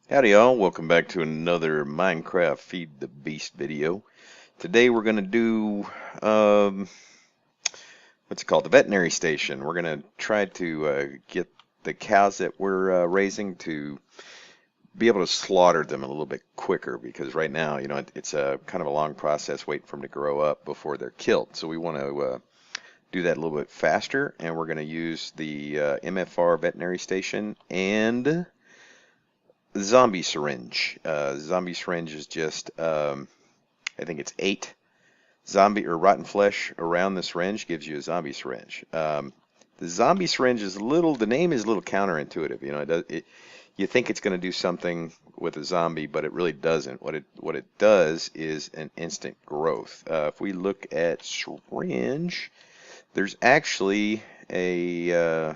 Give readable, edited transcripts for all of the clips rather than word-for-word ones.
Howdy y'all, welcome back to another Minecraft Feed the Beast video. Today we're going to do, um, what's it called, the veterinary station. We're going to try to get the cows that we're raising to be able to slaughter them a little bit quicker because right now, it's a kind of a long process waiting for them to grow up before they're killed. So we want to do that a little bit faster, and we're going to use the MFR veterinary station and zombie syringe. Zombie syringe is just, I think it's 8 zombie or rotten flesh around the syringe gives you a zombie syringe. The zombie syringe is the name is a little counterintuitive. You think it's going to do something with a zombie, but it really doesn't. What it does is an instant growth. If we look at syringe, there's actually a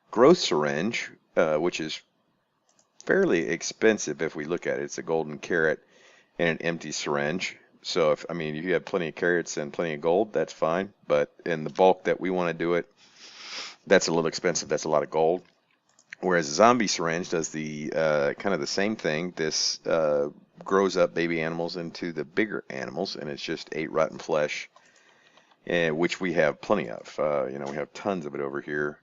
growth syringe, which is fairly expensive if we look at it. It's a golden carrot and an empty syringe. So if you have plenty of carrots and plenty of gold, that's fine. But in the bulk that we want to do it, that's a little expensive. That's a lot of gold. Whereas a zombie syringe does the kind of the same thing. This grows up baby animals into the bigger animals, and it's just 8 rotten flesh, which we have plenty of. We have tons of it over here.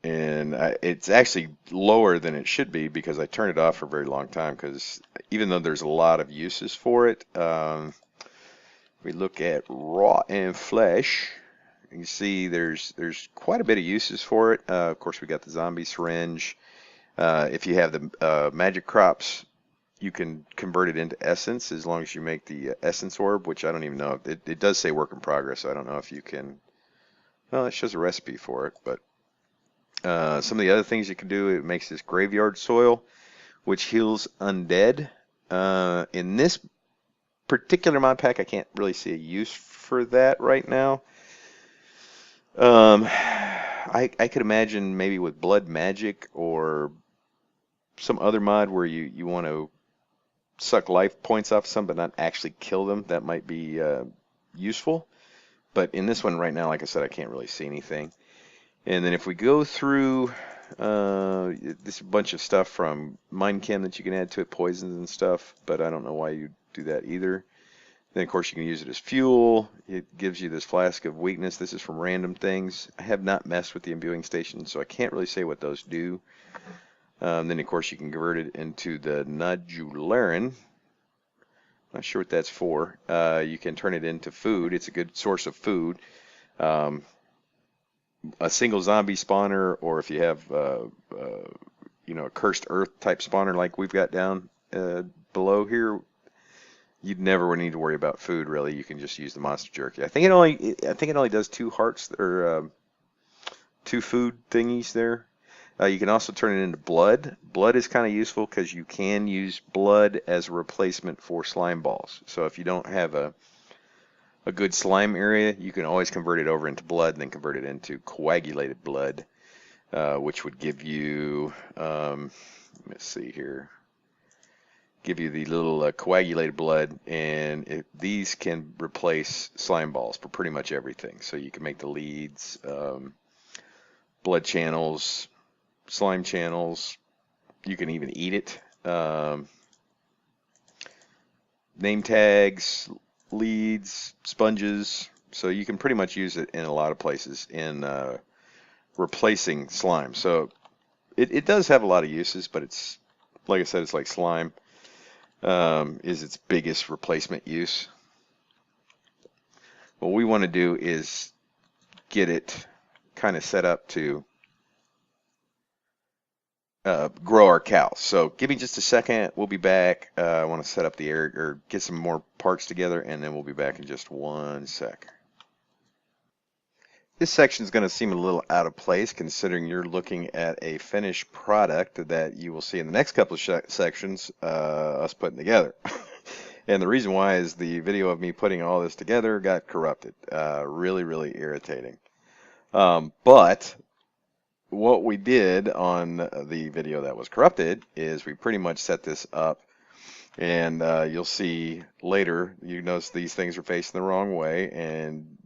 And it's actually lower than it should be because I turned it off for a very long time because even though there's a lot of uses for it, we look at raw and flesh, you can see there's quite a bit of uses for it. Of course, we got the zombie syringe. If you have the magic crops, you can convert it into essence as long as you make the essence orb, which I don't even know. It does say work in progress, so I don't know if you can. Well, it shows a recipe for it, but some of the other things you can do, it makes this graveyard soil, which heals undead. In this particular mod pack, I can't really see a use for that right now. I could imagine maybe with blood magic or some other mod where you want to suck life points off some but not actually kill them. That might be useful. But in this one right now, like I said, I can't really see anything. And then if we go through this bunch of stuff from Minechem that you can add to it, poisons and stuff, but I don't know why you do that either. Then of course you can use it as fuel. It gives you this flask of weakness. This is from random things. I have not messed with the imbuing station, so I can't really say what those do. Then of course you can convert it into the nodularin. Not sure what that's for. You can turn it into food. It's a good source of food. A single zombie spawner, or if you have a cursed earth type spawner like we've got down below here, you'd never need to worry about food really. You can just use the monster jerky. I think it only does 2 hearts or 2 food thingies there. You can also turn it into blood. Blood is kind of useful because you can use blood as a replacement for slime balls. So if you don't have a good slime area, you can always convert it over into blood and then convert it into coagulated blood, which would give you, let's see here, give you the little coagulated blood, and these can replace slime balls for pretty much everything. So you can make the leads, blood channels, slime channels. You can even eat it. Name tags, leads, sponges, so you can pretty much use it in a lot of places in replacing slime. So it does have a lot of uses, but it's, like I said, it's like slime is its biggest replacement use. What we want to do is get it kind of set up to grow our cows. So give me just a second. We'll be back. I want to set up the area or get some more parts together, and then we'll be back in just 1 sec. This section is going to seem a little out of place considering you're looking at a finished product that you will see in the next couple of sections us putting together. And the reason why is the video of me putting all this together got corrupted. Really, really irritating. But what we did on the video that was corrupted is we pretty much set this up, and you'll see later, you notice these things are facing the wrong way, and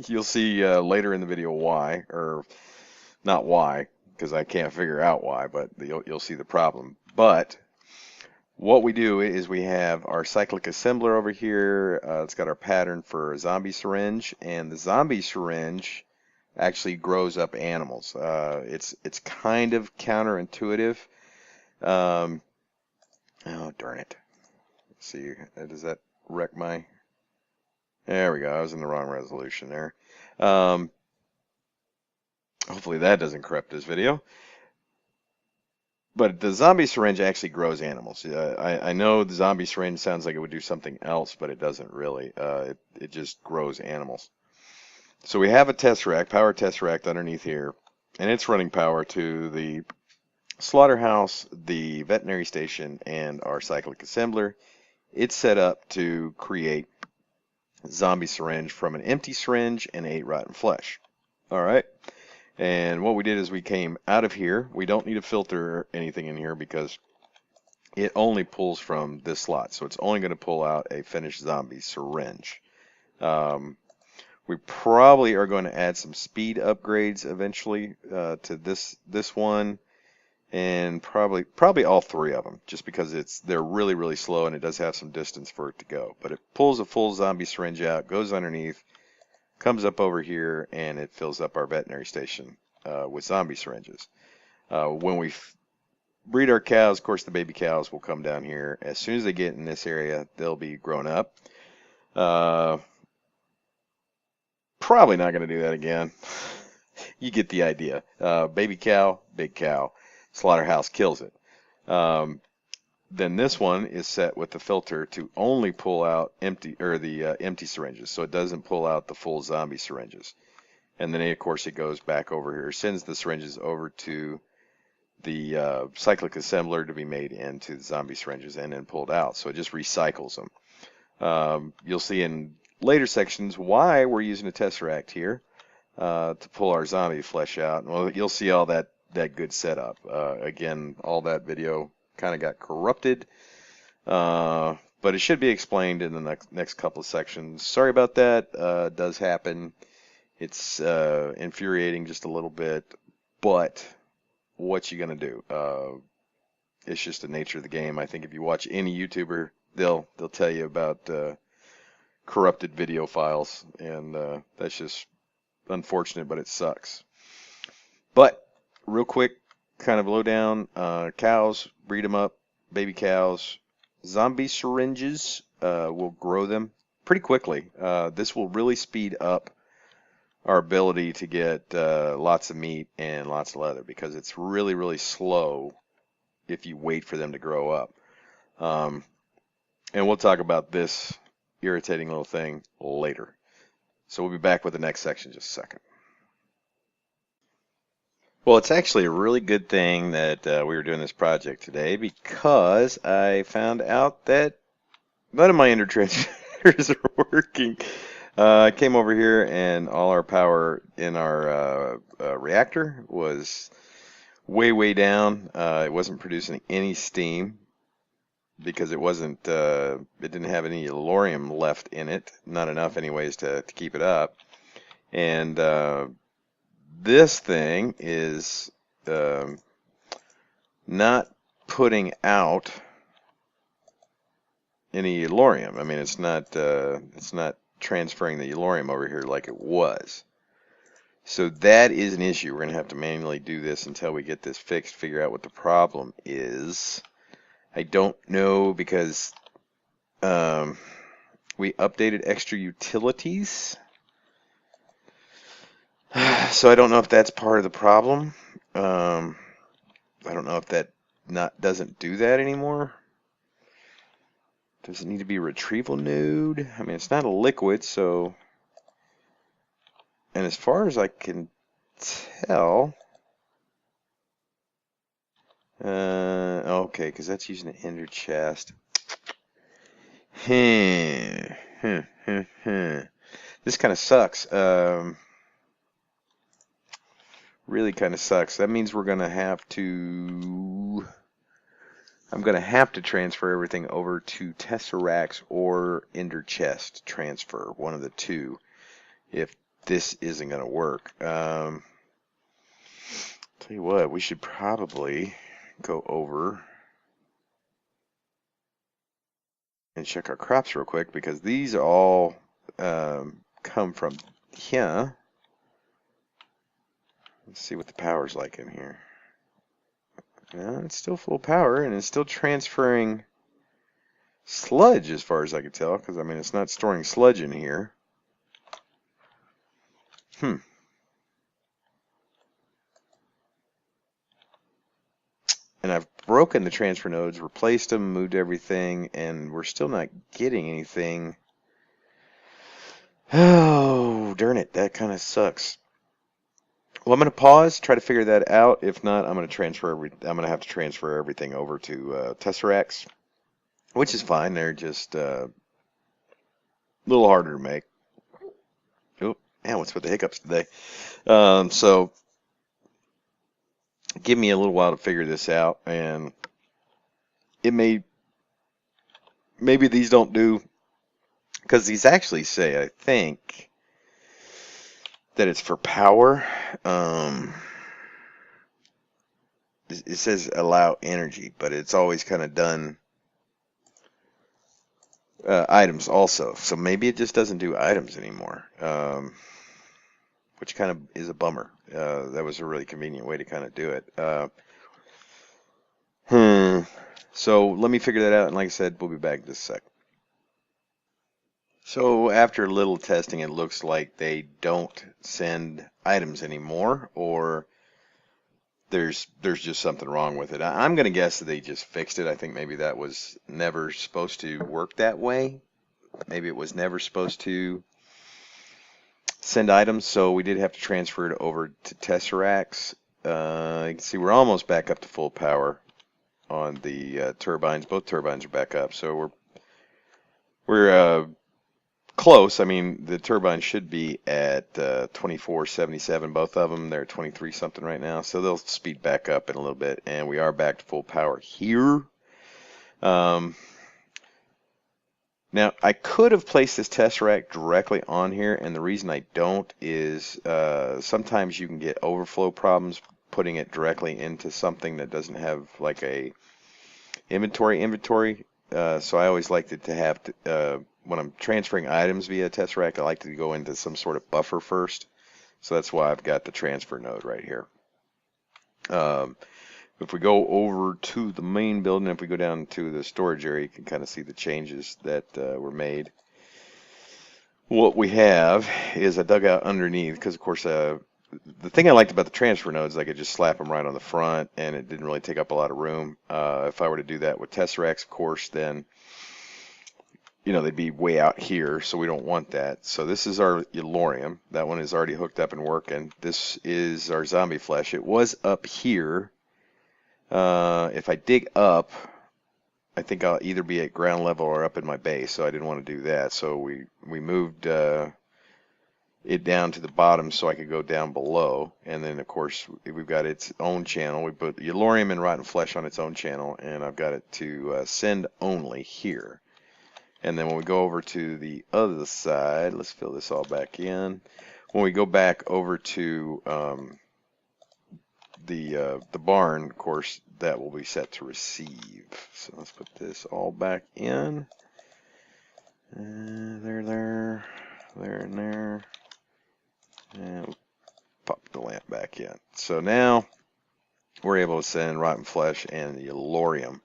you'll see later in the video why, or not why, because I can't figure out why, but you'll see the problem. But what we do is we have our cyclic assembler over here. It's got our pattern for a zombie syringe, and the zombie syringe actually grows up animals. It's kind of counterintuitive. Oh, darn it. Let's see, does that wreck my... There we go. I was in the wrong resolution there. Hopefully that doesn't corrupt this video. But the zombie syringe actually grows animals. I know the zombie syringe sounds like it would do something else, but it doesn't really. It just grows animals. So we have a tesseract, power tesseract underneath here, and it's running power to the slaughterhouse, the veterinary station, and our cyclic assembler. It's set up to create zombie syringe from an empty syringe and ate rotten flesh. All right. And what we did is we came out of here. We don't need to filter anything in here because it only pulls from this slot. So it's only going to pull out a finished zombie syringe. We probably are going to add some speed upgrades eventually to this one, and probably all three of them, just because they're really slow and it does have some distance for it to go. But it pulls a full zombie syringe out, goes underneath, comes up over here, and it fills up our veterinary station with zombie syringes. When we breed our cows, of course the baby cows will come down here. As soon as they get in this area, they'll be grown up. Probably not going to do that again. You get the idea. Baby cow, big cow, slaughterhouse kills it. Then this one is set with the filter to only pull out empty syringes, so it doesn't pull out the full zombie syringes. And then of course it goes back over here, sends the syringes over to the cyclic assembler to be made into the zombie syringes and then pulled out. So it just recycles them. You'll see in later sections why we're using a tesseract here to pull our zombie flesh out. Well, you'll see all that good setup. Again, all that video kind of got corrupted, but it should be explained in the next couple of sections. Sorry about that. It does happen. It's infuriating just a little bit, but what you gonna do? It's just the nature of the game. I think if you watch any YouTuber, they'll tell you about corrupted video files, and that's just unfortunate, but it sucks. But real quick, kind of low down, cows, breed them up, baby cows, zombie syringes, will grow them pretty quickly. This will really speed up our ability to get lots of meat and lots of leather, because it's really slow if you wait for them to grow up. And we'll talk about this irritating little thing later. So we'll be back with the next section in just a second. Well, it's actually a really good thing that we were doing this project today, because I found out that none of my ender transmitters are working. I came over here and all our power in our reactor was way down. It wasn't producing any steam because it didn't have any elorium left in it, not enough anyways to keep it up. And this thing is not putting out any elorium. I mean, it's not transferring the elorium over here like it was. So that is an issue. We're going to have to manually do this until we get this fixed, figure out what the problem is. I don't know, because we updated extra utilities. So I don't know if that's part of the problem. I don't know if that doesn't do that anymore. Does it need to be a retrieval node? I mean, it's not a liquid, so... And as far as I can tell... okay, because that's using an ender chest. This kind of sucks. Really kind of sucks. That means we're going to have to... I'm going to have to transfer everything over to Tesseracts or Ender Chest transfer, one of the two, if this isn't going to work. Tell you what, we should probably go over and check our crops real quick, because these all come from here. Let's see what the power's like in here. Yeah, it's still full power, and it's still transferring sludge as far as I can tell, because I mean it's not storing sludge in here. And I've broken the transfer nodes, replaced them, moved everything, and we're still not getting anything. Oh, darn it, that kind of sucks. Well, I'm going to pause, try to figure that out. If not, I'm going to have to transfer everything over to Tesseracts, which is fine. They're just a little harder to make. Oh, man, what's with the hiccups today? So give me a little while to figure this out, and it maybe these don't do, because these actually say, I think, that it's for power. It says allow energy, but it's always kind of done items also. So maybe it just doesn't do items anymore, which kind of is a bummer. That was a really convenient way to kind of do it. So let me figure that out, and like I said, we'll be back in just a sec. So after a little testing, it looks like they don't send items anymore, or there's just something wrong with it. I'm going to guess that they just fixed it. I think maybe that was never supposed to work that way. Maybe it was never supposed to send items, so we did have to transfer it over to Tesseracts. You can see we're almost back up to full power on the turbines. Both turbines are back up, so we're close. I mean, the turbine should be at 2477, both of them. They're 23 something right now, so they'll speed back up in a little bit, and we are back to full power here. Now, I could have placed this Tesseract directly on here, and the reason I don't is sometimes you can get overflow problems putting it directly into something that doesn't have like a inventory. So I always liked it to have, when I'm transferring items via Tesseract, I like to go into some sort of buffer first. So that's why I've got the transfer node right here. If we go over to the main building, if we go down to the storage area, you can kind of see the changes that were made. What we have is a dugout underneath, because of course the thing I liked about the transfer nodes, I could just slap them right on the front, and it didn't really take up a lot of room. If I were to do that with Tesseracts, of course, then they'd be way out here, so we don't want that. So this is our Yellorium. That one is already hooked up and working. This is our zombie flesh. It was up here. If I dig up, I think I'll either be at ground level or up in my base, so I didn't want to do that. So we moved it down to the bottom so I could go down below. And then, of course, we've got its own channel. We put Yellorium and Rotten Flesh on its own channel, and I've got it to send only here. And then when we go over to the other side, let's fill this all back in. When we go back over to the barn, of course, that will be set to receive. So let's put this all back in. There, and there. And we'll pop the lamp back in. So now we're able to send Rotten Flesh and the Yellorium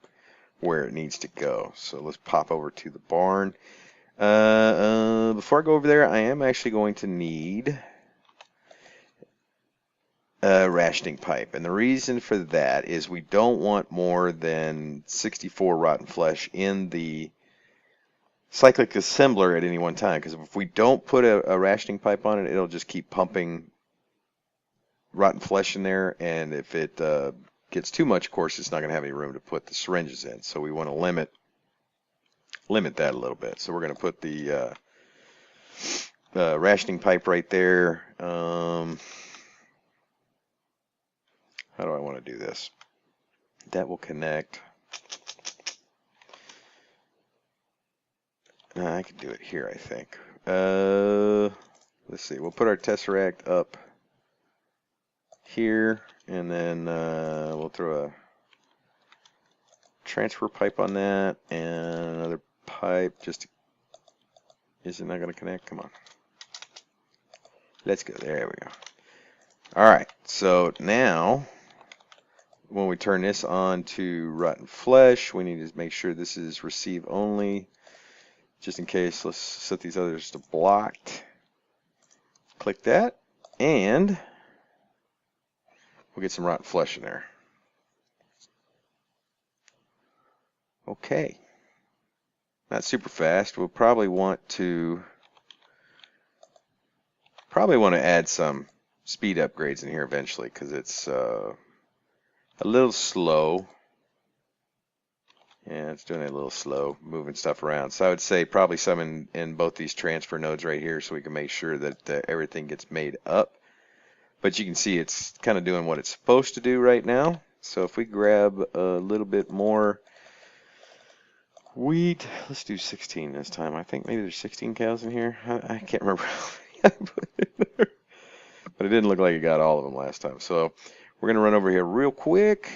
where it needs to go. So let's pop over to the barn. Before I go over there, I am actually going to need a rationing pipe, and the reason for that is we don't want more than 64 rotten flesh in the cyclic assembler at any one time, because if we don't put a rationing pipe on it, it'll just keep pumping rotten flesh in there, and if it gets too much, of course, it's not going to have any room to put the syringes in. So we want to limit that a little bit. So we're going to put the rationing pipe right there. How do I want to do this? That will connect. I can do it here, I think. Let's see. We'll put our Tesseract up here, and then we'll throw a transfer pipe on that, and another pipe. Just is it not going to connect? Come on. Let's go. There we go. All right. So now, when we turn this on to rotten flesh, we need to make sure this is receive only, just in case. Let's set these others to blocked. Click that, and we'll get some rotten flesh in there. Okay. Not super fast. We'll probably want to add some speed upgrades in here eventually, because it's a little slow. Yeah, it's doing it a little slow, moving stuff around. So I would say probably some in both these transfer nodes right here, so we can make sure that everything gets made up. But you can see it's kind of doing what it's supposed to do right now. So if we grab a little bit more wheat, let's do 16 this time. I think maybe there's 16 cows in here. I can't remember how many I put in there. But it didn't look like it got all of them last time. So we're going to run over here real quick.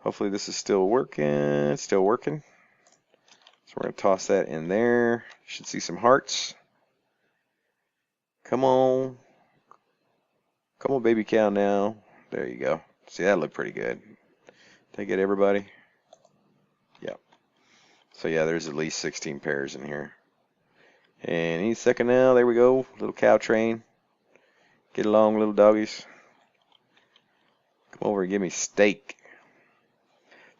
Hopefully this is still working. It's still working. So we're going to toss that in there. Should see some hearts. Come on. Come on, baby cow now. There you go. See, that looked pretty good. Did I get everybody? Yep. So yeah, there's at least 16 pairs in here. And any second now, there we go. Little cow train. Get along, little doggies. Come over and give me steak.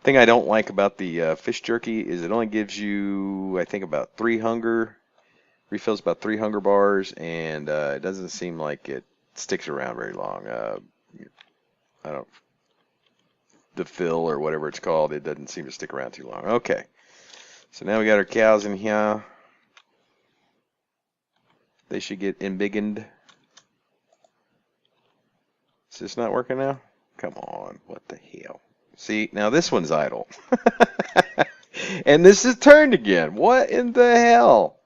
Thing I don't like about the fish jerky is it only gives you, I think, about 3 hunger. Refills about 3 hunger bars, and it doesn't seem like it sticks around very long. I don't, the fill or whatever it's called, it doesn't seem to stick around too long. Okay, so now we got our cows in here. They should get embiggened. Is this not working now? Come on, what the hell? See, now this one's idle. And this is turned again. What in the hell?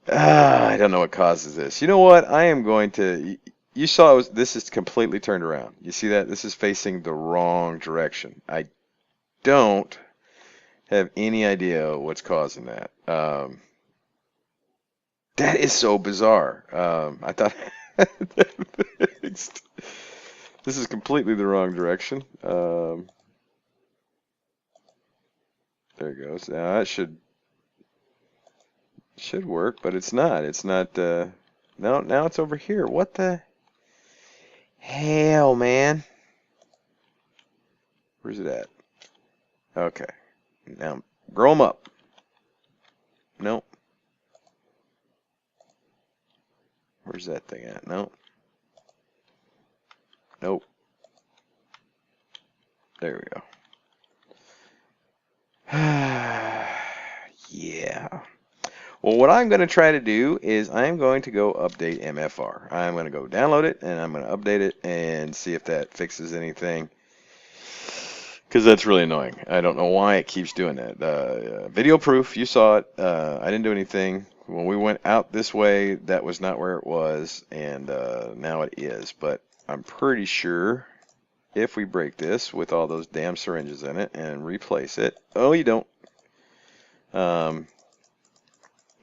I don't know what causes this. You know what? I am going to... You saw this is completely turned around. You see that? This is facing the wrong direction. I don't have any idea what's causing that. That is so bizarre. I thought... This is completely the wrong direction. There it goes. Now that should work, but it's not. It's not. No, now it's over here. What the hell, man? Where's it at? Okay. Now grow them up. Nope. Where's that thing at? Nope. Nope. There we go. Yeah. Well, what I'm going to try to do is I'm going to go update MFR. I'm going to go download it, and I'm going to update it and see if that fixes anything. Because that's really annoying. I don't know why it keeps doing that. Video proof, you saw it. I didn't do anything. When we went out this way, that was not where it was, and now it is. But I'm pretty sure if we break this with all those damn syringes in it and replace it, oh, you don't.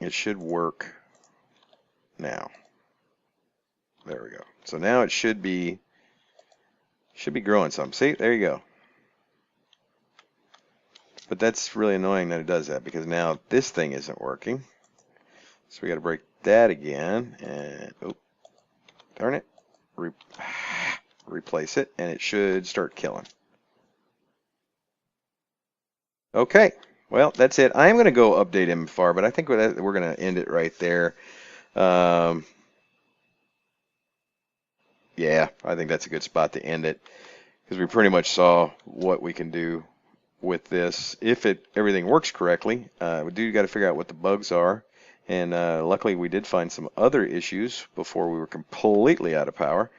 It should work now. There we go. So now it should be growing some. See, there you go. But that's really annoying that it does that, because now this thing isn't working. So we got to break that again, and oh, darn it. Replace it, and it should start killing. Okay, well, that's it. I am going to go update MFR, but I think we're going to end it right there. Yeah, I think that's a good spot to end it, because we pretty much saw what we can do with this. If everything works correctly, we do got to figure out what the bugs are, and luckily we did find some other issues before we were completely out of power.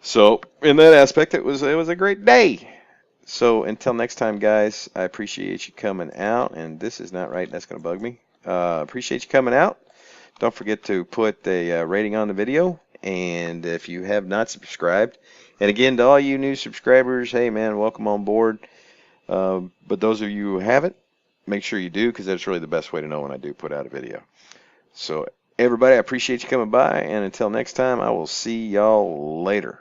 So in that aspect, it was a great day. So until next time, guys, I appreciate you coming out. And this is not right. That's going to bug me. Appreciate you coming out. Don't forget to put a rating on the video. And if you have not subscribed, and again, to all you new subscribers, hey man, welcome on board. But those of you who haven't, make sure you do, because that's really the best way to know when I do put out a video. So everybody, I appreciate you coming by, and until next time, I will see y'all later.